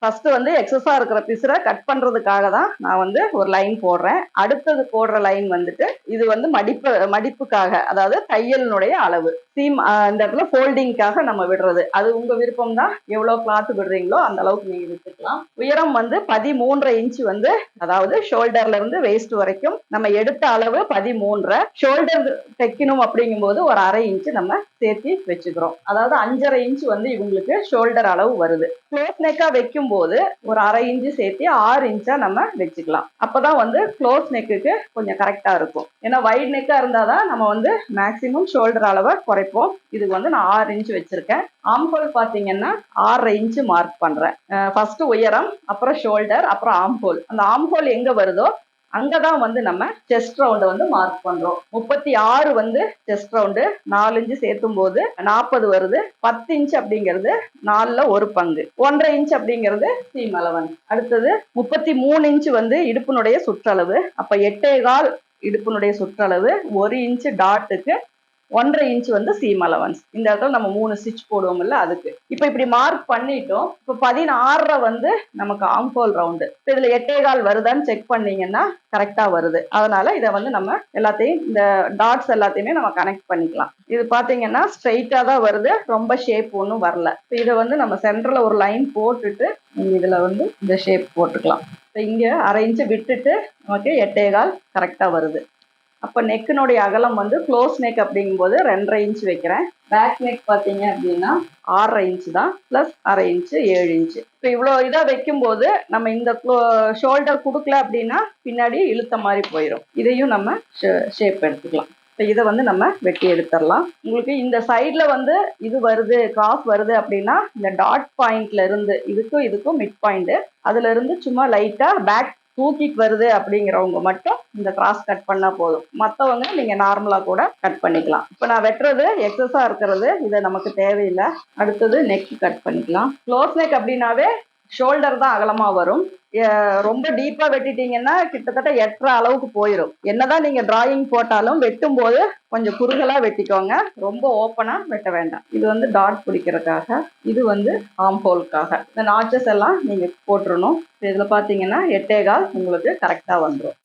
First வந்து எக்ஸஸா இருக்கிற பிசுரை cut பண்றதுக்காக தான் நான் வந்து ஒரு லைன் போடுறேன். அடுத்தது போடுற லைன் வந்துட்டு இது வந்து மடிப்புக்காக, அதாவது தையலினுடைய அளவு. சீம் இந்த இடத்துல ஃபோல்டிங்காக நம்ம விடுறது. அது உங்க விருப்பம் தான், எவ்வளவு கிளாத் விடுறீங்களோ அந்த அளவுக்கு நீங்க விட்டுக்கலாம். உயரம் வந்து 13.5 இன்ச் வந்து, அதாவது ஷோல்டர்ல இருந்து வேஸ்ட் வரைக்கும் நம்ம எடுத்த அளவு 13.5. ஷோல்டர் தைக்கணும் அப்படிங்கும் போது ஒரு 1/2 இன்ச் நம்ம சேர்த்து வச்சுக்கிறோம். அதாவது 5.5 இன்ச் வந்து இவங்களுக்கு ஷோல்டர் அளவு வருது. க்ளோஸ் நெக்கா வைக்கும் போது ஒரு 1/2 இன்ச் சேர்த்து 6 இன்ச்சா நம்ம வச்சுக்கலாம். அப்பதான் வந்து க்ளோஸ் நெக்குக்கு கொஞ்சம் கரெக்டா இருக்கும். ஏன்னா வைட் நெக்கா இருந்தாதான் நம்ம வந்து மேக்சிமம் ஷோல்டர் அளவை குறைப்போம். இது வந்து நான் 6 இன்ச் வச்சிருக்கேன். ஆம்ஹோல் பாத்தீங்கன்னா 6.5 இன்ச் மார்க் பண்றேன். ஃபர்ஸ்ட் உயரம், அப்புறம் ஷோல்டர், அப்புறம் ஆம்ஹோல். அந்த ஆம்ஹோல் எங்க வருதோ அங்கதான் வந்து நம்ம செஸ்ட் ரவுண்ட வந்து மார்க் பண்றோம். 36 வந்து செஸ்ட் ரவுண்டு, 4 இன்ச் சேர்த்தும் போது 40 வருது. 10 இன்ச் அப்படிங்கிறது 4ல 1 பங்கு. 1.5 இன்ச் அப்படிங்கிறது சீம் அலவன்ஸ். அடுத்தது 33 இன்ச் வந்து இடுப்பினுடைய சுற்றளவு. அப்ப 8.25 இடுப்பினுடைய சுற்றளவு. 1 இன்ச் டாட்டுக்கு 1.5 இன்ச் வந்து சீம் அலவன்ஸ். இந்த இடத்துல நம்ம 3 ஸ்டிச் போடுவோம் இல்ல, அதுக்கு. இப்ப இப்படி மார்க் பண்ணிட்டோம். இப்ப 16 வந்து நமக்கு ஆம்ஹோல் ரவுண்டு. இதுல 8.25 வருதான்னு செக் பண்ணீங்கன்னா கரெக்டா வருது. அதனால இதை வந்து நம்ம எல்லாத்தையும், இந்த டாட்ஸ் எல்லாத்தையுமே நம்ம கனெக்ட் பண்ணிக்கலாம். இது பாத்தீங்கன்னா ஸ்ட்ரெயிட்டா தான் வருது, ரொம்ப ஷேப் ஒன்றும் வரல. இதை வந்து நம்ம சென்டர்ல ஒரு லைன் போட்டுட்டு இதுல வந்து இந்த ஷேப் போட்டுக்கலாம். இங்க 1/2 இன்ச் விட்டுட்டு நமக்கு 8.25 கரெக்டா வருது. அப்ப நெக்கினுடைய அகலம் வந்து க்ளோஸ் நெக் அப்படிங்கும் போது 2.5 இன்ச் வைக்கிறேன். பேக் நெக் பாத்தீங்க அப்படின்னா 6.5 இன்ச் தான், பிளஸ் 1/2 இன்ச் 7 இன்ச். இப்போ இவ்வளவு இதா வைக்கும் போது நம்ம இந்த ஷோல்டர் கொடுக்கல அப்படின்னா பின்னாடி இழுத்த மாதிரி போயிடும். இதையும் நம்ம ஷேப் எடுத்துக்கலாம். இப்போ இதை வந்து நம்ம வெட்டி எடுத்துடலாம். உங்களுக்கு இந்த சைட்ல வந்து இது வருது, கிராஸ் வருது அப்படின்னா இந்த டாட் பாயிண்ட்ல இருந்து இதுக்கும் மிட் பாயிண்ட், அதுல இருந்து சும்மா லைட்டா பேக் தூக்கிட்டு வருது அப்படிங்கிறவங்க மட்டும் இந்த கிராஸ் கட் பண்ணா போதும். மற்றவங்க நீங்க நார்மலா கூட கட் பண்ணிக்கலாம். இப்போ நான் வெட்டுறது எக்ஸஸா இருக்கிறது, இது நமக்கு தேவையில்லை. அடுத்தது நெக் கட் பண்ணிக்கலாம். க்ளோஸ் நெக் அப்படின்னாவே ஷோல்டர் தான் அகலமா வரும். ரொம்ப டீப்பா வெட்டிட்டீங்கன்னா கிட்டத்தட்ட 8.5 அளவுக்கு போயிடும். என்னதான் நீங்க டிராயிங் போட்டாலும் வெட்டும் போது கொஞ்சம் குறுகலா வெட்டிக்கோங்க, ரொம்ப ஓப்பனா வெட்ட வேண்டாம். இது வந்து டாட் பிடிக்கிறதுக்காக, இது வந்து ஆம்ஹோலுக்காக. இந்த நாச்சஸ் எல்லாம் நீங்க போட்டுறணும். இதுல பாத்தீங்கன்னா 8.25 உங்களுக்கு கரெக்டா வந்துடும்.